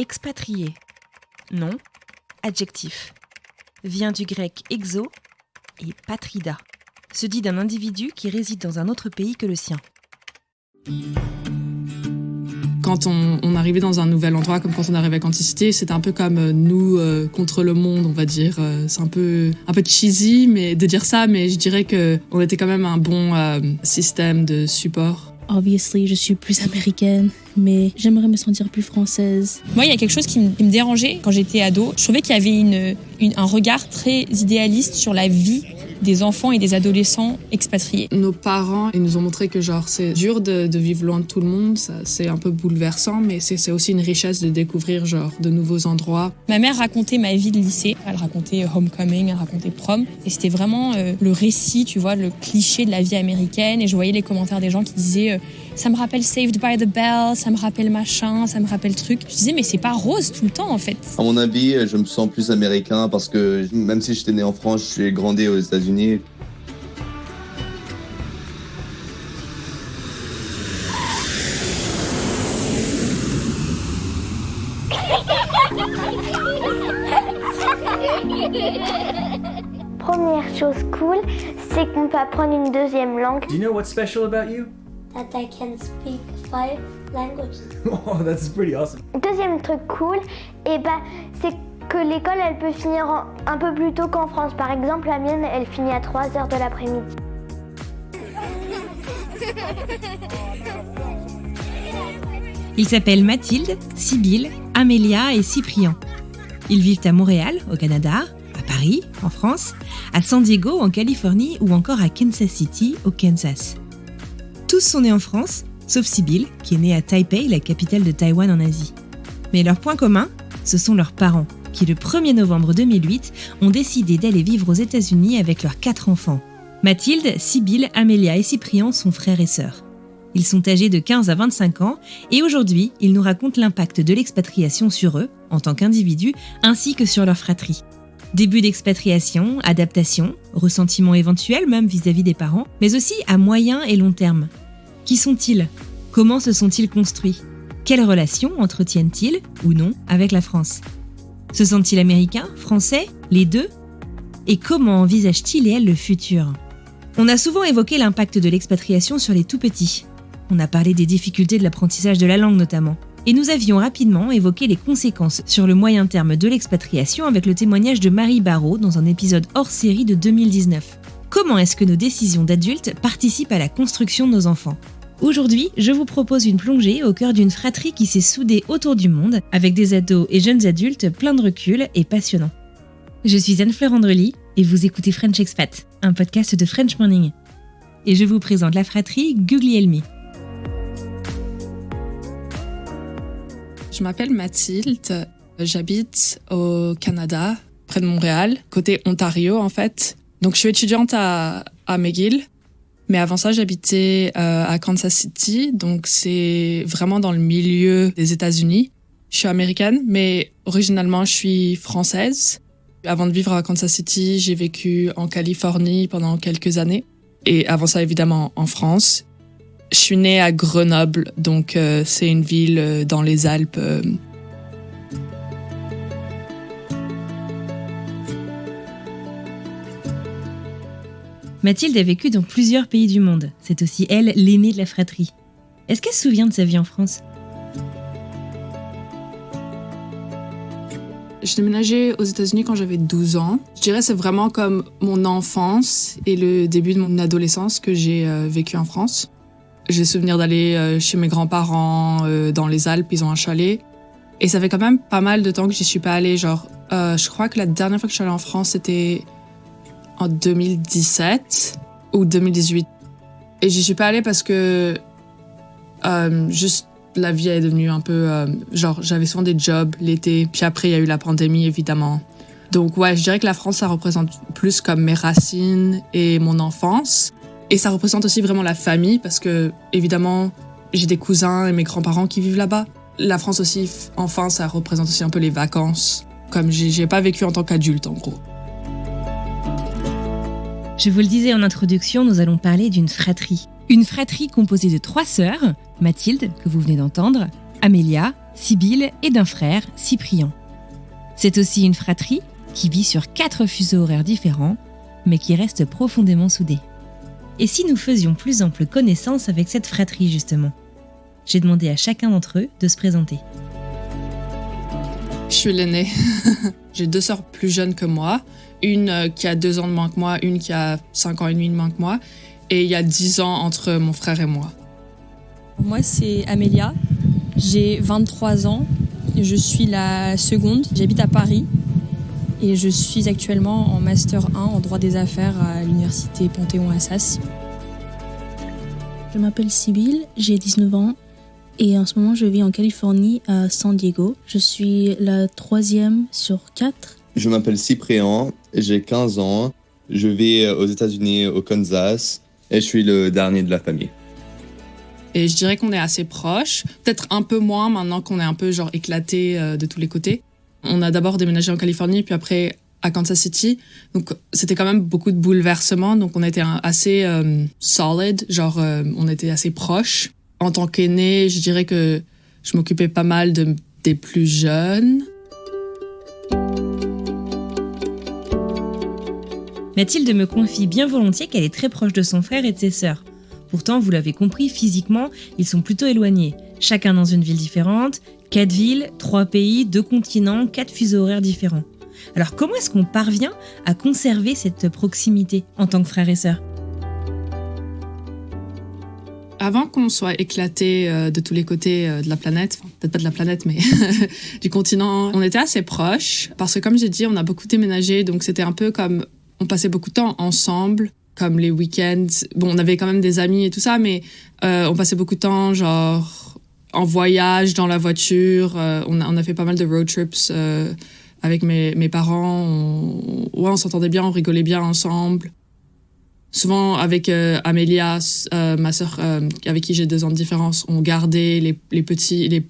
Expatrié. Nom, adjectif. Vient du grec exo et patrida. Se dit d'un individu qui réside dans un autre pays que le sien. Quand on arrivait dans un nouvel endroit, comme quand on arrivait à Kansas City, c'était un peu comme nous contre le monde, on va dire. C'est un peu cheesy de dire ça, mais je dirais qu'on était quand même un bon système de support. Obviously, je suis plus américaine, mais j'aimerais me sentir plus française. Moi, il y a quelque chose qui me dérangeait quand j'étais ado. Je trouvais qu'il y avait un regard très idéaliste sur la vie des enfants et des adolescents expatriés. Nos parents, ils nous ont montré que c'est dur de vivre loin de tout le monde, ça, c'est un peu bouleversant, mais c'est aussi une richesse de découvrir de nouveaux endroits. Ma mère racontait ma vie de lycée, elle racontait homecoming, elle racontait prom, et c'était vraiment le récit, tu vois, le cliché de la vie américaine, et je voyais les commentaires des gens qui disaient ça me rappelle Saved by the Bell, ça me rappelle machin, ça me rappelle truc. Je disais mais c'est pas rose tout le temps en fait. À mon avis, je me sens plus américain parce que même si j'étais né en France, j'ai grandi aux États-Unis. Première chose cool, c'est qu'on peut apprendre une deuxième langue. Do you know what's special about you? That I can speak 5 languages. Oh, that's pretty awesome. Deuxième truc cool, c'est que l'école elle peut finir un peu plus tôt qu'en France. Par exemple, la mienne elle finit à 3h de l'après-midi. Ils s'appellent Mathilde, Sybille, Amélia et Cyprien. Ils vivent à Montréal, au Canada, à Paris, en France, à San Diego, en Californie ou encore à Kansas City, au Kansas. Tous sont nés en France, sauf Sybille, qui est née à Taipei, la capitale de Taïwan en Asie. Mais leur point commun, ce sont leurs parents, qui le 1er novembre 2008 ont décidé d'aller vivre aux États-Unis avec leurs 4 enfants. Mathilde, Sybille, Amélia et Cyprien sont frères et sœurs. Ils sont âgés de 15 à 25 ans et aujourd'hui, ils nous racontent l'impact de l'expatriation sur eux, en tant qu'individus, ainsi que sur leur fratrie. Début d'expatriation, adaptation, ressentiment éventuel même vis-à-vis des parents, mais aussi à moyen et long terme. Qui sont-ils ? Comment se sont-ils construits ? Quelles relations entretiennent-ils, ou non, avec la France ? Se sentent-ils américains, français, les deux ? Et comment envisagent-ils et elles le futur ? On a souvent évoqué l'impact de l'expatriation sur les tout-petits. On a parlé des difficultés de l'apprentissage de la langue notamment. Et nous avions rapidement évoqué les conséquences sur le moyen terme de l'expatriation avec le témoignage de Marie Barrault dans un épisode hors série de 2019. Comment est-ce que nos décisions d'adultes participent à la construction de nos enfants ? Aujourd'hui, je vous propose une plongée au cœur d'une fratrie qui s'est soudée autour du monde, avec des ados et jeunes adultes pleins de recul et passionnants. Je suis Anne-Fleur Andrely et vous écoutez French Expat, un podcast de French Morning. Et je vous présente la fratrie Guglielmi. Je m'appelle Mathilde, j'habite au Canada, près de Montréal, côté Ontario en fait. Donc je suis étudiante à McGill, mais avant ça j'habitais à Kansas City, donc c'est vraiment dans le milieu des États-Unis. Je suis américaine, mais originalement je suis française. Avant de vivre à Kansas City, j'ai vécu en Californie pendant quelques années, et avant ça évidemment en France. Je suis née à Grenoble, donc c'est une ville dans les Alpes. Mathilde a vécu dans plusieurs pays du monde. C'est aussi elle, l'aînée de la fratrie. Est-ce qu'elle se souvient de sa vie en France ? J'ai déménagé aux États-Unis quand j'avais 12 ans. Je dirais que c'est vraiment comme mon enfance et le début de mon adolescence que j'ai vécu en France. J'ai souvenir d'aller chez mes grands-parents dans les Alpes, ils ont un chalet. Et ça fait quand même pas mal de temps que j'y suis pas allée. Je crois que la dernière fois que je suis allée en France, c'était en 2017 ou 2018. Et j'y suis pas allée parce que juste la vie est devenue un peu... j'avais souvent des jobs l'été, puis après il y a eu la pandémie évidemment. Donc ouais, je dirais que la France, ça représente plus comme mes racines et mon enfance. Et ça représente aussi vraiment la famille parce que, évidemment, j'ai des cousins et mes grands-parents qui vivent là-bas. La France aussi, enfin, ça représente aussi un peu les vacances. Comme j'ai pas vécu en tant qu'adulte, en gros. Je vous le disais en introduction, nous allons parler d'une fratrie. Une fratrie composée de 3 sœurs, Mathilde, que vous venez d'entendre, Amélia, Sibylle, et d'un frère, Cyprien. C'est aussi une fratrie qui vit sur 4 fuseaux horaires différents, mais qui reste profondément soudée. Et si nous faisions plus ample connaissance avec cette fratrie justement ? J'ai demandé à chacun d'entre eux de se présenter. Je suis l'aînée. J'ai 2 sœurs plus jeunes que moi. Une qui a 2 ans de moins que moi, une qui a 5 ans et demi de moins que moi. Et il y a 10 ans entre mon frère et moi. Moi, c'est Amélia. J'ai 23 ans. Je suis la seconde. J'habite à Paris. Et je suis actuellement en Master 1 en droit des affaires à l'université Panthéon-Assas. Je m'appelle Sibylle, j'ai 19 ans et en ce moment je vis en Californie à San Diego. Je suis la 3e sur 4. Je m'appelle Cyprien, j'ai 15 ans, je vis aux États-Unis, au Kansas, et je suis le dernier de la famille. Et je dirais qu'on est assez proches, peut-être un peu moins maintenant qu'on est un peu genre éclatés de tous les côtés. On a d'abord déménagé en Californie, puis après à Kansas City. Donc c'était quand même beaucoup de bouleversements, donc on était assez solid, genre on était assez proches. En tant qu'aînée, je dirais que je m'occupais pas mal des plus jeunes. Mathilde me confie bien volontiers qu'elle est très proche de son frère et de ses sœurs. Pourtant, vous l'avez compris, physiquement, ils sont plutôt éloignés. Chacun dans une ville différente, 4 villes, 3 pays, 2 continents, 4 fuseaux horaires différents. Alors comment est-ce qu'on parvient à conserver cette proximité en tant que frères et sœurs ? Avant qu'on soit éclatés de tous les côtés de la planète, enfin, peut-être pas de la planète, mais du continent, on était assez proches. Parce que comme j'ai dit, on a beaucoup déménagé, donc c'était un peu comme... On passait beaucoup de temps ensemble, comme les week-ends. Bon, on avait quand même des amis et tout ça, mais on passait beaucoup de temps, genre, en voyage, dans la voiture. On a fait pas mal de road trips avec mes parents. On s'entendait bien, on rigolait bien ensemble. Souvent, avec Amélia, ma sœur, avec qui j'ai 2 ans de différence, on gardait les petits, ils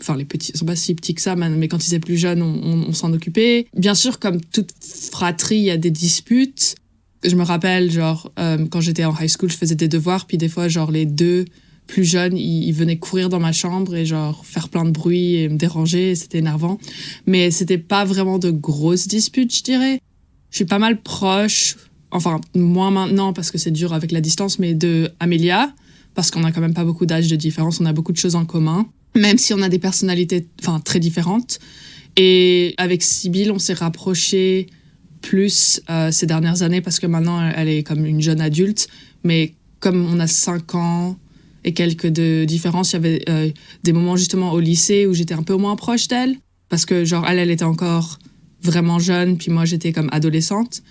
sont pas si petits que ça, mais quand ils étaient plus jeunes, on s'en occupait. Bien sûr, comme toute fratrie, il y a des disputes. Je me rappelle, genre, quand j'étais en high school, je faisais des devoirs, puis des fois, genre, les 2 plus jeunes, ils venaient courir dans ma chambre et, genre, faire plein de bruit et me déranger, et c'était énervant. Mais c'était pas vraiment de grosses disputes, je dirais. Je suis pas mal proche, enfin, moins maintenant, parce que c'est dur avec la distance, mais de Amélia, parce qu'on a quand même pas beaucoup d'âge de différence, on a beaucoup de choses en commun, même si on a des personnalités, très différentes. Et avec Sibylle, on s'est rapprochés plus ces dernières années parce que maintenant elle est comme une jeune adulte, mais comme on a 5 ans et quelques de différence, il y avait des moments justement au lycée où j'étais un peu moins proche d'elle parce que genre elle était encore vraiment jeune, puis moi j'étais comme adolescente.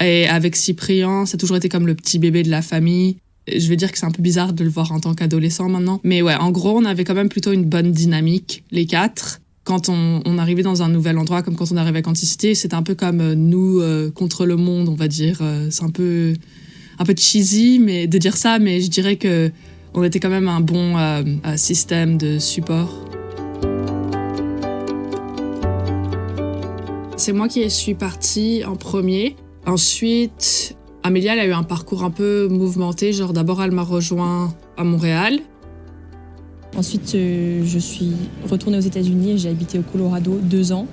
Et avec Cyprien, ça a toujours été comme le petit bébé de la famille. Je vais dire que c'est un peu bizarre de le voir en tant qu'adolescent maintenant, mais ouais, en gros on avait quand même plutôt une bonne dynamique les 4. Quand on arrivait dans un nouvel endroit, comme quand on arrivait à Kansas City, c'était un peu comme nous contre le monde, on va dire. C'est un peu cheesy mais, de dire ça, mais je dirais qu'on était quand même un bon système de support. C'est moi qui suis partie en premier. Ensuite, Amélia, elle a eu un parcours un peu mouvementé. Genre, d'abord, elle m'a rejoint à Montréal. Ensuite, je suis retournée aux États-Unis et j'ai habité au Colorado 2 ans.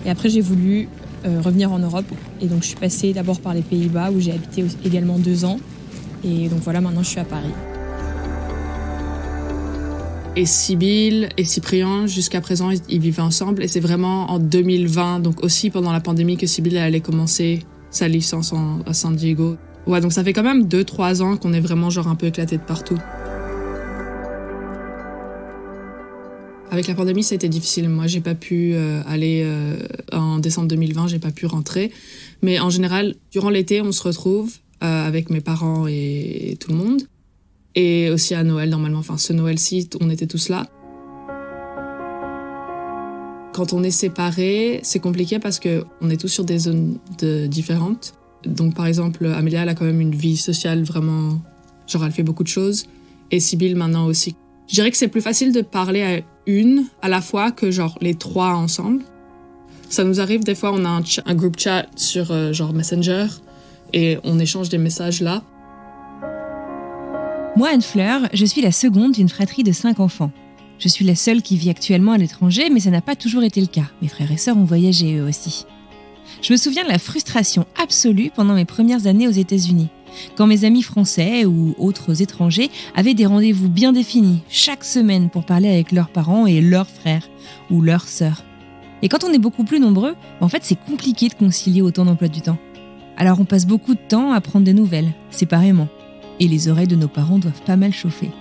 Et après, j'ai voulu revenir en Europe. Et donc, je suis passée d'abord par les Pays-Bas où j'ai habité également 2 ans. Et donc voilà, maintenant, je suis à Paris. Et Sibylle et Cyprien, jusqu'à présent, ils vivaient ensemble. Et c'est vraiment en 2020, donc aussi pendant la pandémie, que Sibylle allait commencer sa licence à San Diego. Ouais, donc ça fait quand même 2-3 ans qu'on est vraiment genre un peu éclatés de partout. Avec la pandémie, ça a été difficile. Moi, j'ai pas pu aller en décembre 2020, j'ai pas pu rentrer. Mais en général, durant l'été, on se retrouve avec mes parents et tout le monde. Et aussi à Noël, normalement. Enfin, ce Noël-ci, on était tous là. Quand on est séparés, c'est compliqué parce qu'on est tous sur des zones différentes. Donc, par exemple, Amélia, elle a quand même une vie sociale vraiment... Genre, elle fait beaucoup de choses. Et Sibylle, maintenant aussi. Je dirais que c'est plus facile de parler à une à la fois que genre les 3 ensemble. Ça nous arrive, des fois, on a un group chat sur genre Messenger et on échange des messages là. Moi, Anne-Fleur, je suis la seconde d'une fratrie de 5 enfants. Je suis la seule qui vit actuellement à l'étranger, mais ça n'a pas toujours été le cas. Mes frères et sœurs ont voyagé eux aussi. Je me souviens de la frustration absolue pendant mes premières années aux États-Unis, quand mes amis français ou autres étrangers avaient des rendez-vous bien définis chaque semaine pour parler avec leurs parents et leurs frères ou leurs sœurs. Et quand on est beaucoup plus nombreux, en fait c'est compliqué de concilier autant d'emplois du temps. Alors on passe beaucoup de temps à prendre des nouvelles, séparément. Et les oreilles de nos parents doivent pas mal chauffer.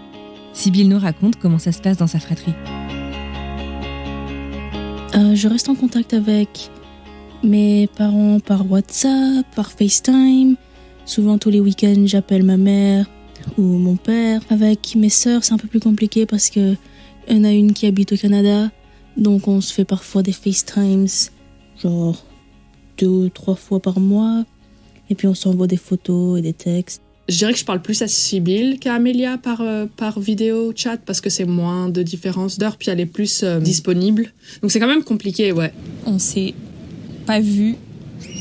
Sybille nous raconte comment ça se passe dans sa fratrie. Je reste en contact avec mes parents par WhatsApp, par FaceTime. Souvent tous les week-ends, j'appelle ma mère ou mon père. Avec mes sœurs, c'est un peu plus compliqué parce qu'il y en a une qui habite au Canada. Donc on se fait parfois des FaceTimes, genre 2 ou 3 fois par mois. Et puis on s'envoie des photos et des textes. Je dirais que je parle plus à Sybille qu'à Amélia par vidéo chat parce que c'est moins de différence d'heure puis elle est plus disponible. Donc c'est quand même compliqué, ouais. On s'est pas vus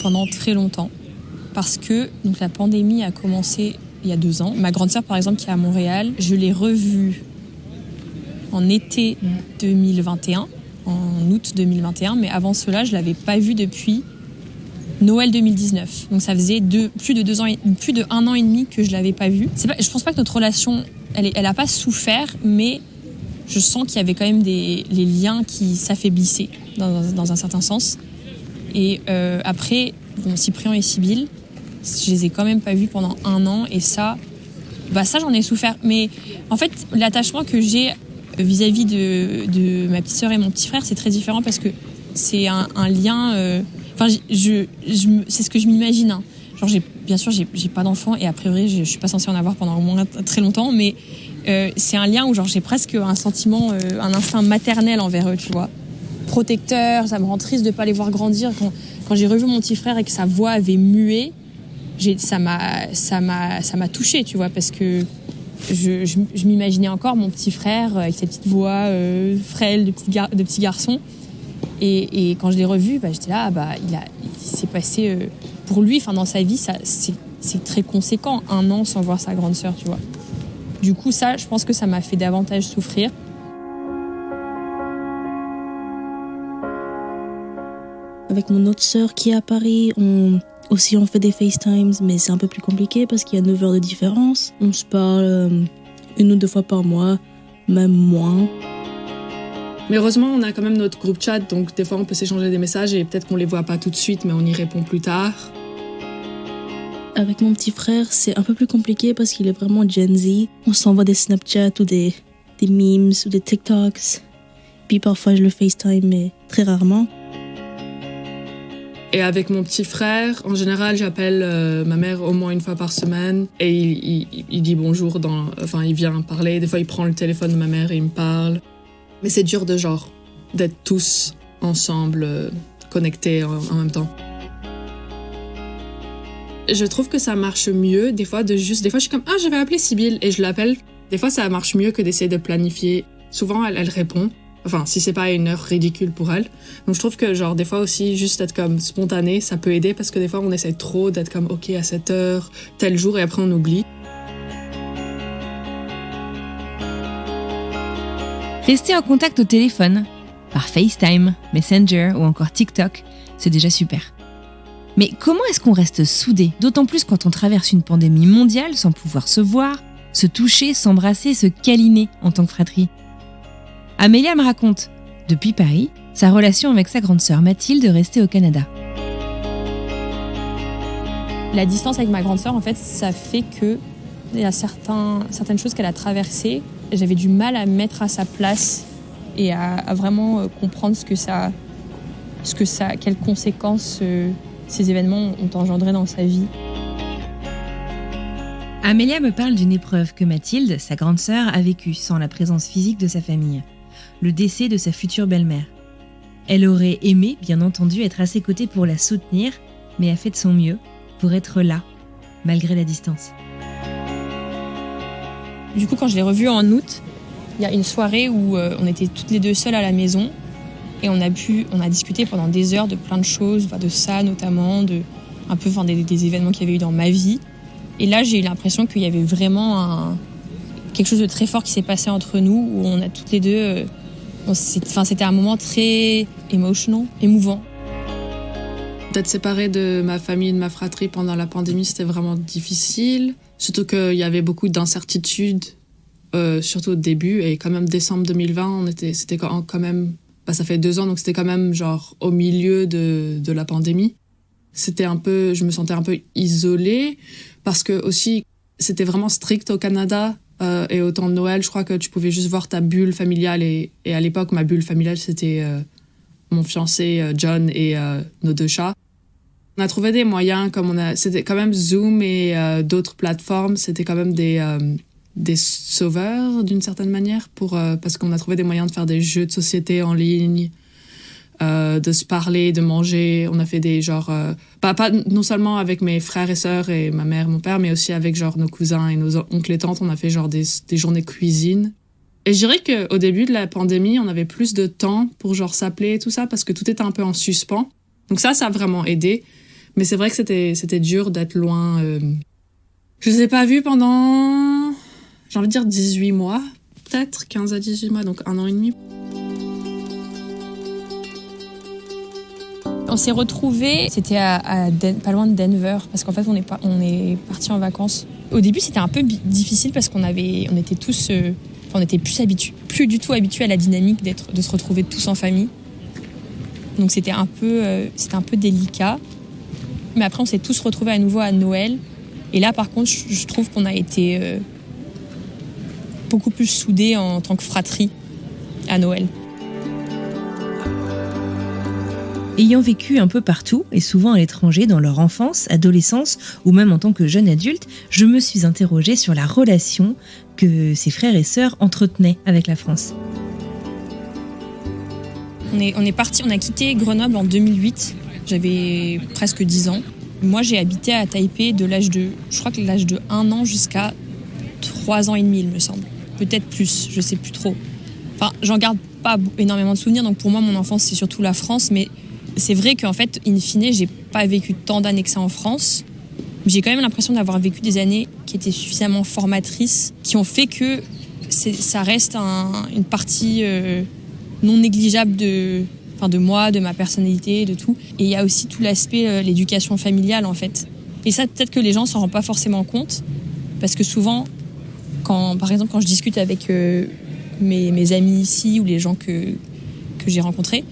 pendant très longtemps parce que donc la pandémie a commencé il y a 2 ans. Ma grande sœur par exemple qui est à Montréal, je l'ai revue en été 2021, en août 2021, mais avant cela je l'avais pas vue depuis Noël 2019. Donc ça faisait plus de 1 an et demi que je l'avais pas vue. Je pense pas que notre relation, elle a pas souffert, mais je sens qu'il y avait quand même les liens qui s'affaiblissaient dans un certain sens. Et après, Cyprien et Sybille, je les ai quand même pas vus pendant 1 an et ça j'en ai souffert. Mais en fait, l'attachement que j'ai vis-à-vis de ma petite sœur et mon petit frère, c'est très différent parce que c'est un lien. Enfin, c'est ce que je m'imagine. Hein. Genre, bien sûr, j'ai pas d'enfant et a priori, je suis pas censée en avoir pendant au moins très longtemps, mais c'est un lien où genre j'ai presque un sentiment, un instinct maternel envers eux, tu vois. Protecteur, ça me rend triste de pas les voir grandir. Quand j'ai revu mon petit frère et que sa voix avait mué, ça m'a touchée, tu vois, parce que je m'imaginais encore mon petit frère avec sa petite voix frêle de petit garçon. Et quand je l'ai revu, j'étais là, il s'est passé pour lui, dans sa vie, c'est très conséquent, 1 an sans voir sa grande sœur, tu vois. Du coup, ça, je pense que ça m'a fait davantage souffrir. Avec mon autre sœur qui est à Paris, on fait des FaceTimes, mais c'est un peu plus compliqué parce qu'il y a 9 heures de différence. On se parle 1 ou 2 fois par mois, même moins. Mais heureusement, on a quand même notre groupe chat, donc des fois on peut s'échanger des messages et peut-être qu'on les voit pas tout de suite, mais on y répond plus tard. Avec mon petit frère, c'est un peu plus compliqué parce qu'il est vraiment Gen Z. On s'envoie des Snapchats ou des memes ou des TikToks. Puis parfois je le FaceTime, mais très rarement. Et avec mon petit frère, en général, j'appelle ma mère au moins 1 fois par semaine et il dit bonjour, il vient parler. Des fois, il prend le téléphone de ma mère et il me parle. Mais c'est dur d'être tous ensemble, connectés en même temps. Je trouve que ça marche mieux, des fois je suis comme « je vais appeler Sybille » et je l'appelle. Des fois, ça marche mieux que d'essayer de planifier. Souvent, elle répond. Enfin, si c'est pas à une heure ridicule pour elle. Donc, je trouve que, des fois aussi, juste être comme spontané, ça peut aider parce que des fois, on essaie trop d'être comme « ok, à 7 heures, tel jour » et après, on oublie. Rester en contact au téléphone, par FaceTime, Messenger ou encore TikTok, c'est déjà super. Mais comment est-ce qu'on reste soudés, d'autant plus quand on traverse une pandémie mondiale sans pouvoir se voir, se toucher, s'embrasser, se câliner en tant que fratrie? Amélia me raconte, depuis Paris, sa relation avec sa grande sœur Mathilde restée au Canada. La distance avec ma grande sœur, en fait, ça fait que il y a certaines choses qu'elle a traversées. J'avais du mal à me mettre à sa place et à vraiment comprendre quelles conséquences ces événements ont engendré dans sa vie. Amélia me parle d'une épreuve que Mathilde, sa grande sœur, a vécue sans la présence physique de sa famille. Le décès de sa future belle-mère. Elle aurait aimé, bien entendu, être à ses côtés pour la soutenir, mais a fait de son mieux pour être là, malgré la distance. Du coup, quand je l'ai revue en août, il y a une soirée où on était toutes les deux seules à la maison et on a discuté pendant des heures de plein de choses, de ça notamment, des événements qu'il y avait eu dans ma vie. Et là, j'ai eu l'impression qu'il y avait vraiment quelque chose de très fort qui s'est passé entre nous, où on a toutes les deux... c'était un moment très émouvant. D'être séparée de ma famille et de ma fratrie pendant la pandémie, c'était vraiment difficile. Surtout qu'il y avait beaucoup d'incertitudes, surtout au début. Et quand même, décembre 2020, c'était quand même... ça fait 2 ans, donc c'était quand même genre au milieu de la pandémie. Je me sentais un peu isolée parce que aussi, c'était vraiment strict au Canada. Et au temps de Noël, je crois que tu pouvais juste voir ta bulle familiale. Et à l'époque, ma bulle familiale, c'était mon fiancé John et nos 2 chats. On a trouvé des moyens, c'était quand même Zoom et d'autres plateformes, c'était quand même des sauveurs d'une certaine manière, parce qu'on a trouvé des moyens de faire des jeux de société en ligne, de se parler, de manger. On a fait des pas non seulement avec mes frères et sœurs et ma mère, mon père, mais aussi avec genre nos cousins et nos oncles et tantes. On a fait genre des journées cuisine. Et je dirais qu'au début de la pandémie, on avait plus de temps pour genre s'appeler et tout ça, parce que tout était un peu en suspens. Donc ça a vraiment aidé. Mais c'est vrai que c'était dur d'être loin. Je les ai pas vus pendant, j'ai envie de dire 18 mois, peut-être 15 à 18 mois, donc 1 an et demi. On s'est retrouvés, c'était pas loin de Denver, parce qu'en fait on est partis en vacances. Au début c'était un peu difficile parce qu'on était tous, on était plus du tout habitués à la dynamique de se retrouver tous en famille. Donc c'était un peu délicat. Mais après on s'est tous retrouvés à nouveau à Noël. Et là par contre je trouve qu'on a été beaucoup plus soudés en tant que fratrie à Noël. Ayant vécu un peu partout, et souvent à l'étranger, dans leur enfance, adolescence, ou même en tant que jeune adulte, je me suis interrogée sur la relation que ses frères et sœurs entretenaient avec la France. On a quitté Grenoble en 2008, j'avais presque 10 ans. Moi j'ai habité à Taipei de l'âge de 1 an jusqu'à 3 ans et demi il me semble. Peut-être plus, je sais plus trop. Enfin, j'en garde pas énormément de souvenirs, donc pour moi mon enfance c'est surtout la France, mais c'est vrai qu'en fait, in fine, j'ai pas vécu tant d'années que ça en France. J'ai quand même l'impression d'avoir vécu des années qui étaient suffisamment formatrices, qui ont fait que ça reste une partie non négligeable de moi, de ma personnalité, de tout. Et il y a aussi tout l'aspect l'éducation familiale, en fait. Et ça, peut-être que les gens s'en rendent pas forcément compte, parce que souvent, par exemple, quand je discute avec mes amis ici ou les gens que j'ai rencontrés,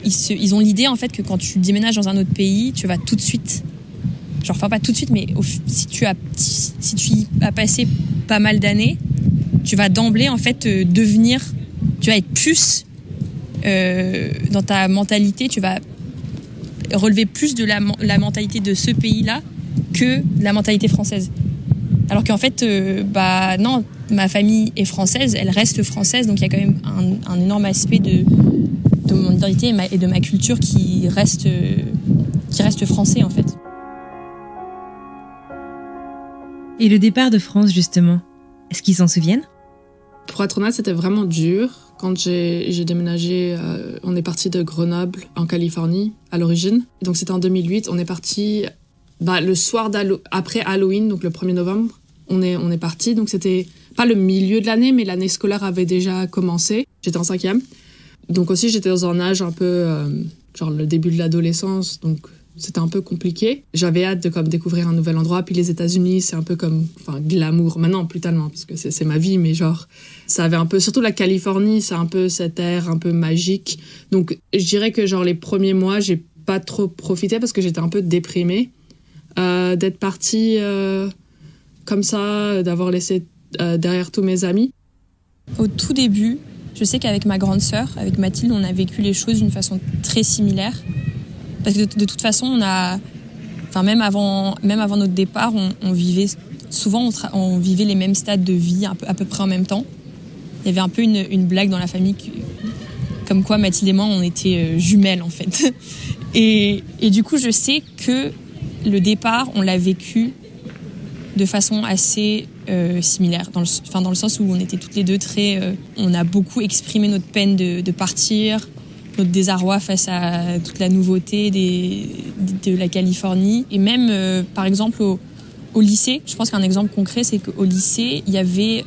ils ont l'idée en fait que quand tu déménages dans un autre pays, tu vas tout de suite, pas tout de suite, mais si tu y as passé pas mal d'années, tu vas d'emblée en fait tu vas être plus dans ta mentalité, tu vas relever plus de la mentalité de ce pays-là que de la mentalité française. Alors qu'en fait, non, ma famille est française, elle reste française, donc il y a quand même un énorme aspect de mon identité et de ma culture qui reste français en fait. Et le départ de France justement, est-ce qu'ils s'en souviennent ? Pour être honnête, c'était vraiment dur. Quand j'ai déménagé, on est parti de Grenoble en Californie à l'origine. Donc c'était en 2008, on est parti le soir après Halloween, donc le 1er novembre. On est parti, donc c'était pas le milieu de l'année, mais l'année scolaire avait déjà commencé. J'étais en 5e. Donc aussi, j'étais dans un âge un peu, le début de l'adolescence, donc c'était un peu compliqué. J'avais hâte de découvrir un nouvel endroit, puis les États-Unis, c'est un peu comme glamour. Maintenant, plus tellement, parce que c'est ma vie, mais ça avait un peu, surtout la Californie, c'est un peu cet air un peu magique. Donc je dirais que les premiers mois, j'ai pas trop profité parce que j'étais un peu déprimée d'être partie comme ça, d'avoir laissé derrière tous mes amis. Au tout début, je sais qu'avec ma grande sœur, avec Mathilde, on a vécu les choses d'une façon très similaire. Parce que de toute façon, même avant notre départ, on vivait souvent, on vivait les mêmes stades de vie à peu près en même temps. Il y avait un peu une blague dans la famille, comme quoi Mathilde et moi, on était jumelles en fait. Et du coup, je sais que le départ, on l'a vécu de façon assez similaire, dans le sens où on était toutes les deux on a beaucoup exprimé notre peine de partir, notre désarroi face à toute la nouveauté de la Californie. Et même, par exemple, Au lycée, je pense qu'un exemple concret, c'est qu'au lycée, il y avait,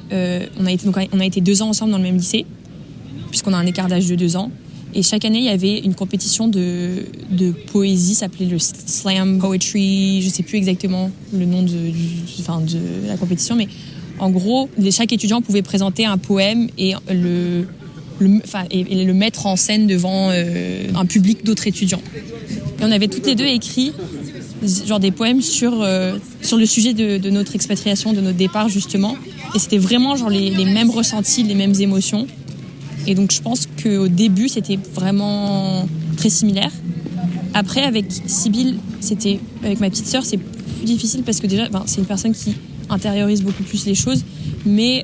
on a été 2 ans ensemble dans le même lycée, puisqu'on a un écart d'âge de 2 ans. Et chaque année, il y avait une compétition de poésie, ça s'appelait le Slam Poetry, je sais plus exactement le nom de la compétition, mais en gros, chaque étudiant pouvait présenter un poème et le mettre en scène devant un public d'autres étudiants. Et on avait toutes les deux écrit genre des poèmes sur le sujet de notre expatriation, de notre départ justement. Et c'était vraiment genre les mêmes ressentis, les mêmes émotions. Et donc je pense qu'au début, c'était vraiment très similaire. Après, avec Sybille, avec ma petite sœur, c'est plus difficile parce que déjà, c'est une personne qui intériorise beaucoup plus les choses. Mais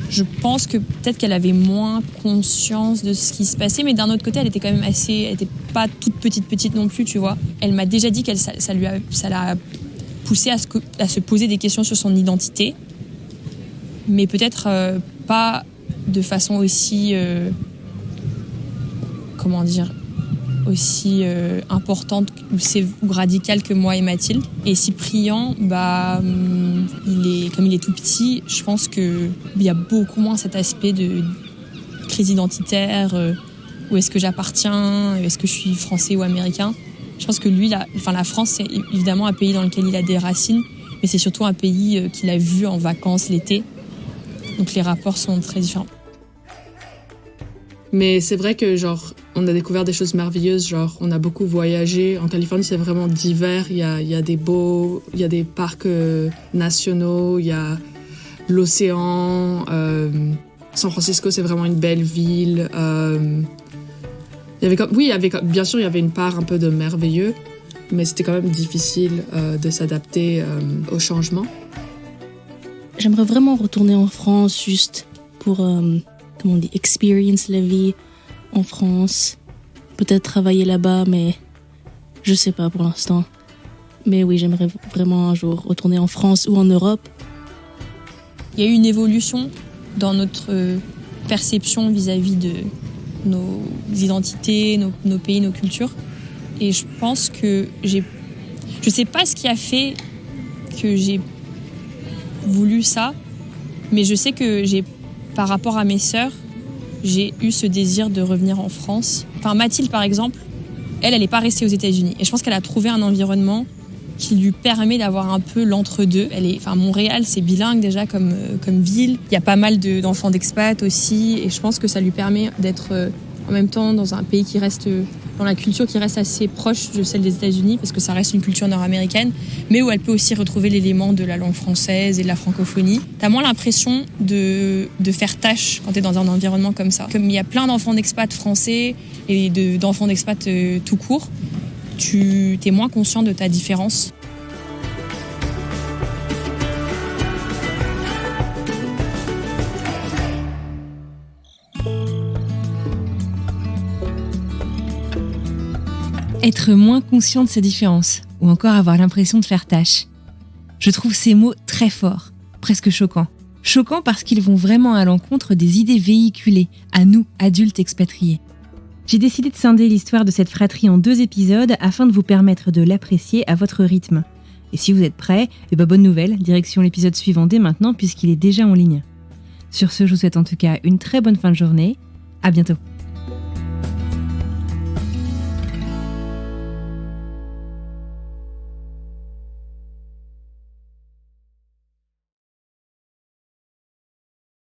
je pense que peut-être qu'elle avait moins conscience de ce qui se passait. Mais d'un autre côté, elle était quand même elle était pas toute petite non plus, tu vois. Elle m'a déjà dit ça l'a poussée à se poser des questions sur son identité. Mais peut-être pas de façon aussi aussi importante ou radicale que moi et Mathilde. Et Cyprien, comme il est tout petit, je pense qu'il y a beaucoup moins cet aspect de crise identitaire, où est-ce que j'appartiens, est-ce que je suis français ou américain. Je pense que lui, la France, c'est évidemment un pays dans lequel il a des racines, mais c'est surtout un pays qu'il a vu en vacances l'été. Donc les rapports sont très différents. Mais c'est vrai que on a découvert des choses merveilleuses, on a beaucoup voyagé. En Californie, c'est vraiment divers. Il y a des parcs nationaux, il y a l'océan. San Francisco, c'est vraiment une belle ville. Bien sûr, il y avait une part un peu de merveilleux, mais c'était quand même difficile de s'adapter au changement. J'aimerais vraiment retourner en France juste pour, experience la vie en France. Peut-être travailler là-bas, mais je sais pas pour l'instant. Mais oui, j'aimerais vraiment un jour retourner en France ou en Europe. Il y a eu une évolution dans notre perception vis-à-vis de nos identités, nos pays, nos cultures. Et je pense que je sais pas ce qui a fait que j'ai voulu ça, mais je sais que par rapport à mes sœurs, j'ai eu ce désir de revenir en France. Mathilde, par exemple, elle n'est pas restée aux États-Unis. Et je pense qu'elle a trouvé un environnement qui lui permet d'avoir un peu l'entre-deux. Montréal, c'est bilingue déjà comme ville. Il y a pas mal d'enfants d'expat aussi. Et je pense que ça lui permet d'être en même temps dans un pays dans la culture qui reste assez proche de celle des États-Unis, parce que ça reste une culture nord-américaine, mais où elle peut aussi retrouver l'élément de la langue française et de la francophonie. T'as moins l'impression de faire tâche quand t'es dans un environnement comme ça. Comme il y a plein d'enfants d'expat français et d'enfants d'expat tout court, t'es moins conscient de ta différence. Être moins conscient de ses différences, ou encore avoir l'impression de faire tâche. Je trouve ces mots très forts, presque choquants. Choquants parce qu'ils vont vraiment à l'encontre des idées véhiculées, à nous, adultes expatriés. J'ai décidé de scinder l'histoire de cette fratrie en 2 épisodes afin de vous permettre de l'apprécier à votre rythme. Et si vous êtes prêts, bonne nouvelle, direction l'épisode suivant dès maintenant puisqu'il est déjà en ligne. Sur ce, je vous souhaite en tout cas une très bonne fin de journée. À bientôt.